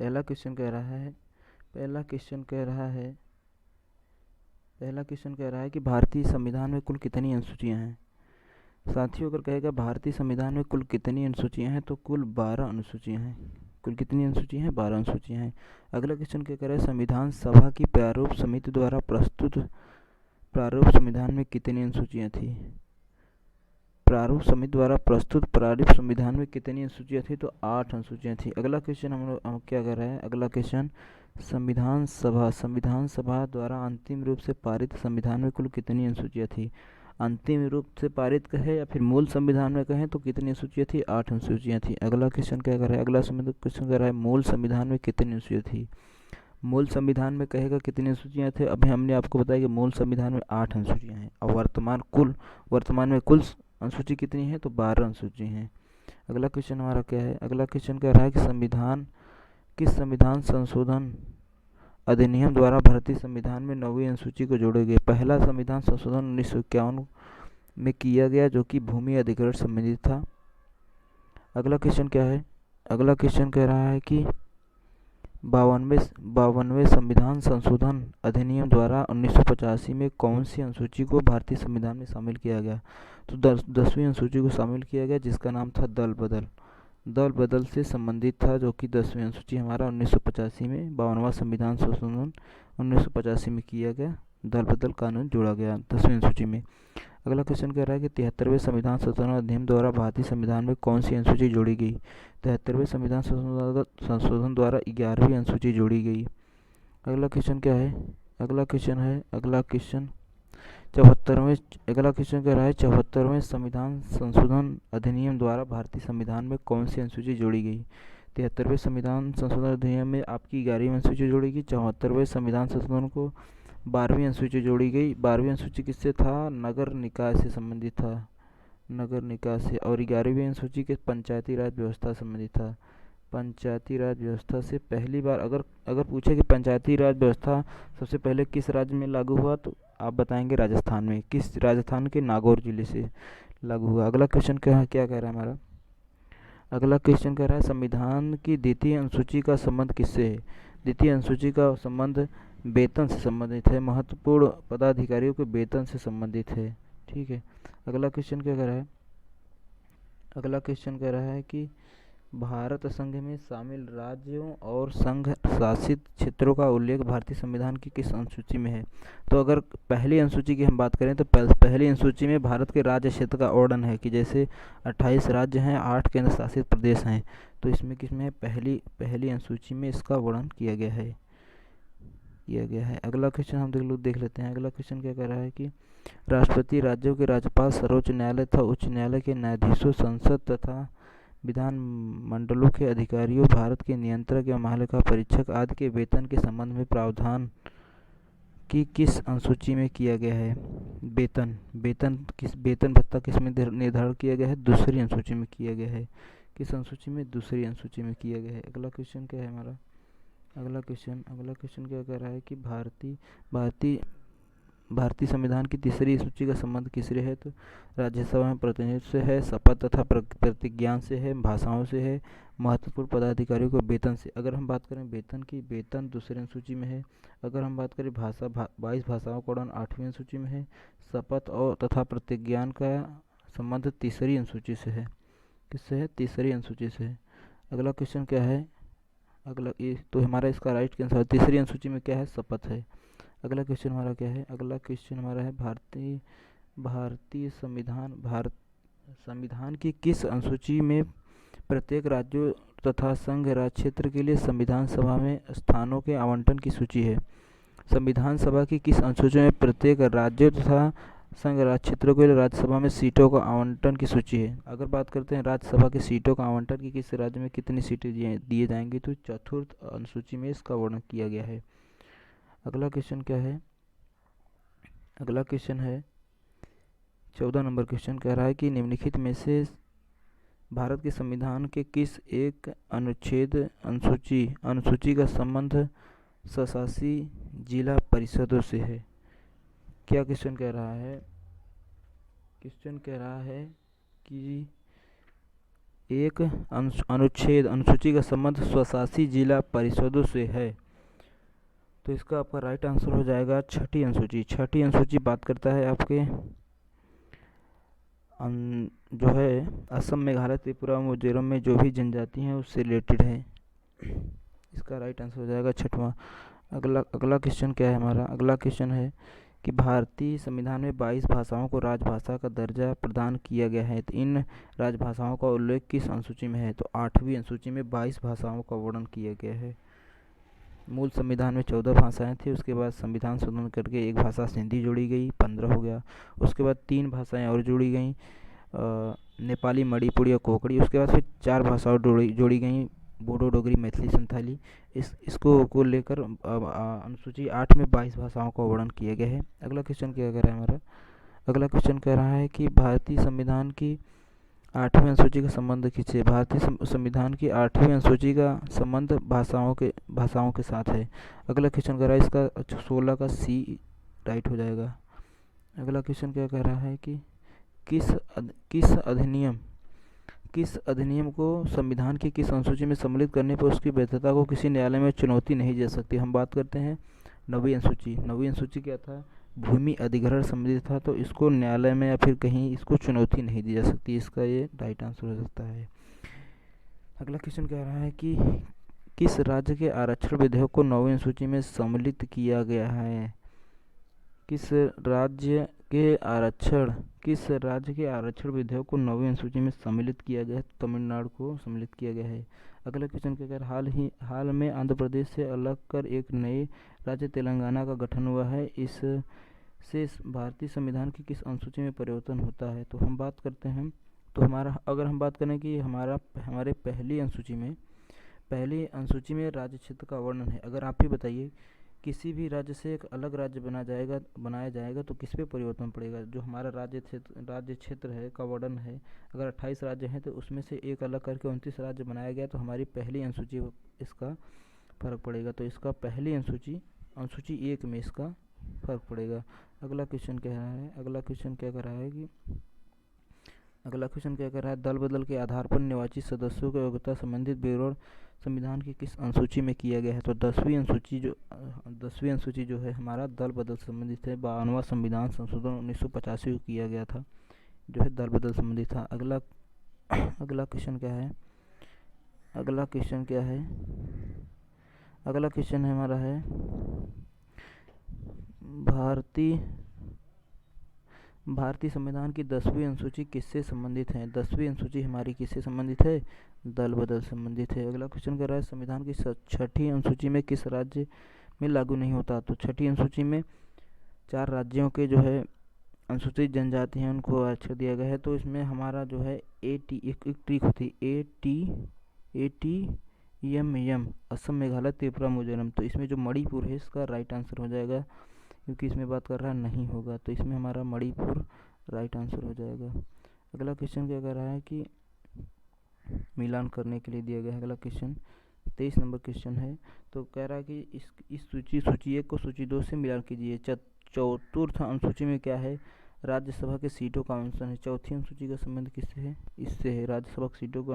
पहला क्वेश्चन कह रहा है पहला क्वेश्चन कह रहा है पहला क्वेश्चन कह रहा है कि भारतीय संविधान में कुल कितनी अनुसूचियां हैं। साथियों, अगर कहेगा भारतीय संविधान में कुल कितनी अनुसूचियां हैं तो कुल 12 अनुसूचियां हैं। कुल कितनी अनुसूचियां हैं? 12 अनुसूचियां हैं। अगला क्वेश्चन क्या कह रहा है, संविधान सभा की प्रारूप समिति द्वारा प्रस्तुत प्रारूप संविधान में कितनी अनुसूचियां थी। प्रारूप समिति द्वारा प्रस्तुत प्रारूप संविधान में कितनी अनुसूचियां थी तो 8 अनुसूचियां थी। अगला क्वेश्चन हम क्या कर रहे हैं, अगला क्वेश्चन संविधान सभा द्वारा अंतिम रूप से पारित संविधान में कुल कितनी अनुसूचियां थी। अंतिम रूप से पारित कहे या फिर मूल संविधान में कहें तो कितनी अनुसूचियां थी, 8 अनुसूचियां थी। अगला क्वेश्चन क्या कर रहा है, अगला क्वेश्चन कर रहा है मूल संविधान में कितनी अनुसूचियां थी। मूल संविधान में कहेगा कितनी अनुसूचियां थे। अभी हमने आपको बताया कि मूल संविधान में 8 अनुसूचियां हैं और वर्तमान में कुल अनुसूची कितनी है तो 12 अनुसूची हैं। अगला क्वेश्चन हमारा क्या है, अगला क्वेश्चन कह रहा है कि किस संविधान संशोधन अधिनियम द्वारा भारतीय संविधान में 9वीं अनुसूची को जोड़े गए। पहला संविधान संशोधन 1951 में किया गया जो कि भूमि अधिग्रहण से संबंधित था। अगला क्वेश्चन क्या है, अगला क्वेश्चन कह रहा है कि 52वें संविधान संशोधन अधिनियम द्वारा 1985 में कौन सी अनुसूची को भारतीय संविधान में शामिल किया गया। तो 10वीं अनुसूची को शामिल किया गया जिसका नाम था दल बदल से संबंधित था, जो कि 10वीं अनुसूची हमारा 1985 में 52वां संविधान संशोधन 1985 में किया गया। दल बदल कानून जोड़ा गया 10वीं अनुसूची में। अगला क्वेश्चन कह रहा है कि 73वें संविधान संशोधन अधिनियम द्वारा भारतीय संविधान में कौन सी अनुसूची जोड़ी गई। 73वें संविधान संशोधन द्वारा 11वीं अनुसूची जोड़ी गई। अगला क्वेश्चन क्या है, अगला क्वेश्चन 74वें संविधान संशोधन अधिनियम द्वारा भारतीय संविधान में कौन सी अनुसूची जोड़ी गई। 73वें संविधान संशोधन अधिनियम में आपकी 11वीं अनुसूची जोड़ी गई। 74वें संविधान संशोधन को 12वीं अनुसूची जोड़ी गई। 12वीं अनुसूची किससे था, नगर निकाय से संबंधित था, नगर निकाय से। और 11वीं अनुसूची के पंचायती राज व्यवस्था संबंधित था, पंचायती राज व्यवस्था से। पहली बार अगर पूछे कि पंचायती राज व्यवस्था सबसे पहले किस राज्य में लागू हुआ तो आप बताएंगे राजस्थान में। किस राजस्थान के नागौर जिले से लागू हुआ। अगला क्वेश्चन क्या क्या कह रहा है हमारा, अगला क्वेश्चन कह रहा है संविधान की द्वितीय अनुसूची का संबंध किससे है। द्वितीय अनुसूची का संबंध वेतन से संबंधित है, महत्वपूर्ण पदाधिकारियों के वेतन से संबंधित है। ठीक है। अगला क्वेश्चन क्या कह रहा है, अगला क्वेश्चन कह रहा है कि भारत संघ में शामिल राज्यों और संघ शासित क्षेत्रों का उल्लेख भारतीय संविधान की किस अनुसूची में है। तो अगर पहली अनुसूची की हम बात करें तो पहली अनुसूची में भारत के राज्य क्षेत्र का वर्णन है कि जैसे 28 राज्य हैं, 8 केंद्र शासित प्रदेश हैं। तो इसमें किसमें पहली अनुसूची में इसका वर्णन किया गया है। अगला क्वेश्चन हम देख लेते हैं। अगला क्वेश्चन क्या कह रहा है कि राष्ट्रपति, राज्यों के राज्यपाल, सर्वोच्च न्यायालय तथा उच्च न्यायालय के न्यायाधीशों, संसद तथा विधान मंडलों के अधिकारियों, भारत के नियंत्रक या महालेखा परीक्षक आदि के वेतन के संबंध में प्रावधान की किस अनुसूची में किया गया है। वेतन भत्ता किस में निर्धारण किया गया है, दूसरी अनुसूची में किया गया है। किस अनुसूची में, दूसरी अनुसूची में किया गया है। अगला क्वेश्चन क्या है हमारा, अगला क्वेश्चन क्या कह रहा है कि भारतीय संविधान की तीसरी सूची का संबंध किससे है। तो राज्यसभा में प्रतिनिधित्व से है, शपथ तथा प्रतिज्ञान से है, भाषाओं से है, महत्वपूर्ण पदाधिकारियों के वेतन से। अगर हम बात करें वेतन की, वेतन दूसरी अनुसूची में है। अगर हम बात करें 22 भाषाओं का उड़ान 8वीं अनुसूची में है। शपथ और तथा प्रतिज्ञान का संबंध तीसरी अनुसूची से है। किससे है, तीसरी अनुसूची से है। अगला क्वेश्चन क्या है, तो हमारा इसका राइट आंसर तीसरी अनुसूची में क्या है, शपथ है। अगला क्वेश्चन हमारा क्या है, अगला क्वेश्चन हमारा है भारतीय संविधान की किस अनुसूची में प्रत्येक राज्यों तथा संघ राज्य क्षेत्र के लिए संविधान सभा में स्थानों के आवंटन की सूची है। संविधान सभा की किस अनुसूची में प्रत्येक राज्यों तथा संघ राज्य क्षेत्रों के लिए राज्यसभा में सीटों का आवंटन की सूची है। अगर बात करते हैं राज्यसभा की सीटों का आवंटन की किस राज्य में कितनी सीटें दिए जाएंगी तो चतुर्थ अनुसूची में इसका वर्णन किया गया है। अगला क्वेश्चन क्या है, अगला क्वेश्चन है 14 नंबर क्वेश्चन कह रहा है कि निम्नलिखित में से भारत के संविधान के किस एक अनुसूची का संबंध स्वशासी जिला परिषदों से है। क्या क्वेश्चन कह रहा है, क्वेश्चन कह रहा है कि एक अनुच्छेद अनुसूची का संबंध स्वशासी जिला परिषदों से है। तो इसका आपका राइट आंसर हो जाएगा छठी अनुसूची। छठी अनुसूची बात करता है आपके जो है असम, मेघालय, त्रिपुरा, मिजोरम में जो भी जनजाति हैं उससे रिलेटेड है। इसका राइट आंसर हो जाएगा छठवां। अगला क्वेश्चन क्या है हमारा? अगला क्वेश्चन है कि भारतीय संविधान में 22 भाषाओं को राजभाषा का दर्जा प्रदान किया गया है। तो इन राजभाषाओं का उल्लेख किस अनुसूची में है? तो 8वीं अनुसूची में 22 भाषाओं का वर्णन किया गया है। मूल संविधान में 14 भाषाएं थी, उसके बाद संविधान संशोधन करके एक भाषा सिंधी जोड़ी गई, 15 हो गया। उसके बाद 3 भाषाएं और जोड़ी गई, नेपाली, मणिपुरी और कोंकणी। उसके बाद फिर 4 भाषाओं जोड़ी गई, बोडो, डोगरी, मैथिली, संथाली। इसको को लेकर अनुसूची 8 में 22 भाषाओं का वर्णन किया गया है। अगला क्वेश्चन क्या कह रहा है हमारा? अगला क्वेश्चन कह रहा है कि भारतीय संविधान की 8वीं अनुसूची का संबंध किससे? भारतीय संविधान की 8वीं अनुसूची का संबंध भाषाओं के साथ है। अगला क्वेश्चन कह रहा है इसका 16 का सी राइट हो जाएगा। अगला क्वेश्चन क्या कह रहा है कि किस अधिनियम को संविधान की किस अनुसूची में सम्मिलित करने पर उसकी वैधता को किसी न्यायालय में चुनौती नहीं दे सकती? हम बात करते हैं 9वीं अनुसूची। 9वीं अनुसूची क्या था? भूमि अधिग्रहण संबंधी था, तो इसको न्यायालय में या फिर कहीं इसको चुनौती नहीं दी जा सकती। इसका ये राइट आंसर हो सकता है। अगला क्वेश्चन कह रहा है कि किस राज्य के आरक्षण विधेयक को 9वीं अनुसूची में सम्मिलित किया गया है? किस राज्य के आरक्षण विधेयक को 9वीं अनुसूची में सम्मिलित किया गया है? तमिलनाडु को सम्मिलित किया गया है। अगला क्वेश्चन क्या कह रहा है? हाल में आंध्र प्रदेश से अलग कर एक नए राज्य तेलंगाना का गठन हुआ है। इससे भारतीय संविधान की किस अनुसूची में परिवर्तन होता है? तो हम बात करते हैं, तो अगर हम बात करें कि हमारे पहली अनुसूची में राज्य क्षेत्र का वर्णन है। अगर आप ही बताइए, किसी भी राज्य से एक अलग राज्य बनाया जाएगा तो किस पे परिवर्तन पड़ेगा? जो हमारा राज्य क्षेत्र है का वर्णन है, अगर 28 राज्य हैं तो उसमें से एक अलग करके 29 राज्य बनाया गया तो हमारी पहली अनुसूची इसका फर्क पड़ेगा। तो इसका पहली अनुसूची 1 में इसका फर्क पड़ेगा। अगला क्वेश्चन क्या है? अगला क्वेश्चन क्या कर रहा है? दल बदल के आधार पर निर्वाचित सदस्यों की योग्यता संबंधित विवरण संविधान की किस अनुसूची में किया गया है? तो 10वीं अनुसूची जो है हमारा दल बदल संबंधित है। 52वां संविधान संशोधन 1985 को किया गया था, जो है दल बदल संबंधित था। अगला क्वेश्चन क्या है? अगला क्वेश्चन हमारा है भारतीय संविधान की 10वीं अनुसूची किससे संबंधित है? 10वीं अनुसूची हमारी किससे संबंधित है? दल बदल संबंधित है। अगला क्वेश्चन कर रहा है संविधान की 6ठी अनुसूची में किस राज्य में लागू नहीं होता? तो 6ठी अनुसूची में 4 राज्यों के जो है अनुसूचित जनजाति हैं उनको आरक्षण दिया गया है। तो इसमें हमारा जो है एक ट्रिक होती है, ATMM, असम, मेघालय, त्रिपुरा, मिजोरम। तो इसमें जो मणिपुर है इसका राइट आंसर हो जाएगा, क्योंकि इसमें बात कर रहा नहीं होगा, तो इसमें हमारा मणिपुर राइट आंसर हो जाएगा। अगला क्वेश्चन क्या कर रहा है कि मिलान करने के लिए दिया गया है। अगला क्वेश्चन 23 नंबर क्वेश्चन है। तो कह रहा है कि इस सूची 1 को सूची 2 से मिलान कीजिए। चतुर्थ अनुसूची में क्या है? राज्यसभा के सीटों का अनुसार है। चौथी अनुसूची का संबंध किससे है? इससे है। राज्यसभा की सीटों का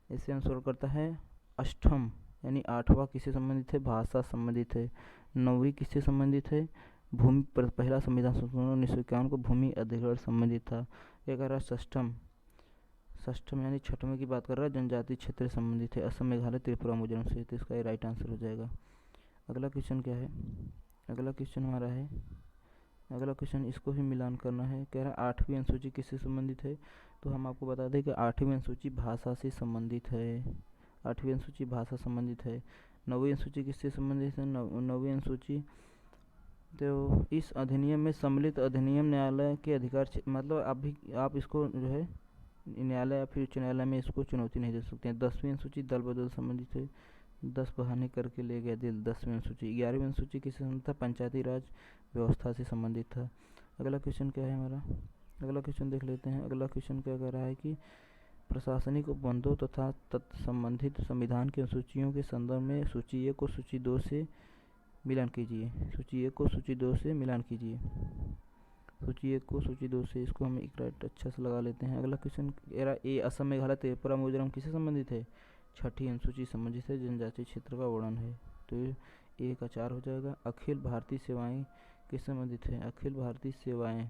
ऐसे अनुसरण करता है। अष्टम यानी 8वां किससे संबंधित है? भाषा संबंधित है। 9वीं किससे संबंधित है? भूमि पर पहला संविधान संशोधन 1951 को भूमि अधिग्रहण संबंधित था। क्या कह रहा है? षष्ठम यानी 6वें की बात कर रहा है, जनजातीय क्षेत्र से संबंधित है। असम, मेघालय, त्रिपुरा, मिजोरम से। तो इसका राइट आंसर हो जाएगा। अगला क्वेश्चन क्या है? अगला क्वेश्चन हमारा है, अगला क्वेश्चन इसको ही मिलान करना है। कह रहा है 8वीं अनुसूची किससे संबंधित है? तो हम आपको बता दें कि 8वीं अनुसूची भाषा से संबंधित है। 8वीं अनुसूची भाषा संबंधित है। 9वीं अनुसूची किससे संबंधित है? 9वीं अनुसूची तो इस अधिनियम में सम्मिलित अधिनियम न्यायालय के अधिकार, मतलब आप इसको जो है न्यायालय या फिर उच्च न्यायालय में इसको चुनौती नहीं दे सकते हैं। 10वीं अनुसूची दल बदल संबंधित है। 10 बहाने करके ले गया दिल। 10वीं अनुसूची। 11वीं अनुसूची किससे संबंधित था? पंचायती राज व्यवस्था से संबंधित था। अगला क्वेश्चन क्या है हमारा? अगला क्वेश्चन देख लेते हैं। अगला क्वेश्चन क्या कह रहा है कि प्रशासनिक उपबंधों तथा तत्संबंधित संविधान की अनुसूचियों के संदर्भ में सूची 1 को सूची 2 से मिलान कीजिए। सूची 1 को सूची 2 से मिलान कीजिए। सूची 1 को सूची 2 से, इसको हम एक राइट अच्छा से लगा लेते हैं। अगला क्वेश्चन एरा ए असम मेघालय त्रिपुरा मिजोरम किससे संबंधित है? छठी अनुसूची संबंधित है, जनजातीय क्षेत्र का वर्णन है। तो ए का 4 हो जाएगा। अखिल भारतीय सेवाएं किससे संबंधित है? अखिल भारतीय सेवाएं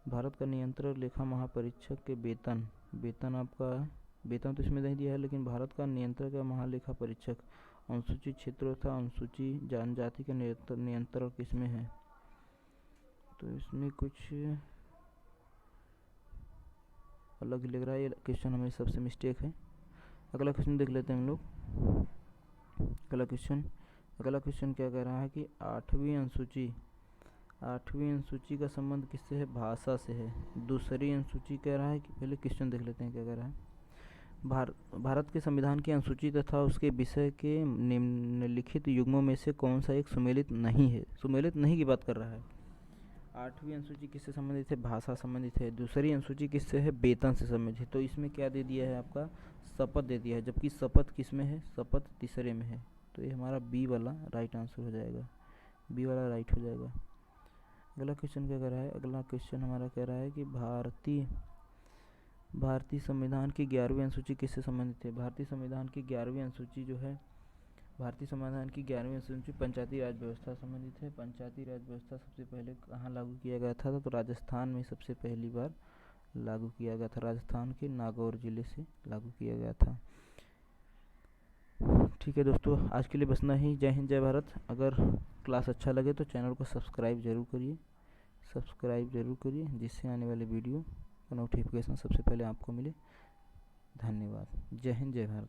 भारत का नियंत्रक लेखा महापरीक्षक के वेतन आपका वेतन तो इसमें नहीं दिया है, लेकिन भारत का नियंत्रक या महालेखा परीक्षक अनुसूचित क्षेत्रों तथा अनुसूची जनजाति के नियंत्रण किसमें है? तो इसमें कुछ अलग लग रहा है, ये क्वेश्चन हमें सबसे मिस्टेक है। अगला क्वेश्चन देख लेते हैं हम लोग। अगला क्वेश्चन क्या कह रहा है कि आठवीं अनुसूची का संबंध किससे है? भाषा से है। दूसरी अनुसूची कह रहा है कि, पहले क्वेश्चन देख लेते हैं क्या कह रहा है। भारत के संविधान की अनुसूची तथा उसके विषय के निम्नलिखित युग्मों में से कौन सा एक सुमेलित नहीं है? सुमेलित नहीं की बात कर रहा है। आठवीं अनुसूची किससे संबंधित है? भाषा संबंधित है। दूसरी अनुसूची किससे है? वेतन से संबंधित है। तो इसमें क्या दे दिया है आपका? शपथ दे दिया है, जबकि शपथ किस में है? शपथ तीसरे में है। तो ये हमारा बी वाला राइट आंसर हो जाएगा, बी वाला राइट हो जाएगा। अगला क्वेश्चन क्या कह रहा है? अगला क्वेश्चन हमारा कह रहा है कि भारतीय संविधान की 11वीं अनुसूची किससे संबंधित है? भारतीय संविधान की 11वीं अनुसूची जो है, भारतीय संविधान की 11वीं अनुसूची पंचायती राज व्यवस्था संबंधित है। पंचायती राज व्यवस्था सबसे पहले कहाँ लागू किया गया था? तो राजस्थान में सबसे पहली बार लागू किया गया था। राजस्थान के नागौर जिले से लागू किया गया था। ठीक है दोस्तों, आज के लिए बस इतना ही। जय हिंद, जय भारत। अगर क्लास अच्छा लगे तो चैनल को सब्सक्राइब जरूर करिए, जिससे आने वाले वीडियो का नोटिफिकेशन सबसे पहले आपको मिले। धन्यवाद। जय हिंद, जय भारत।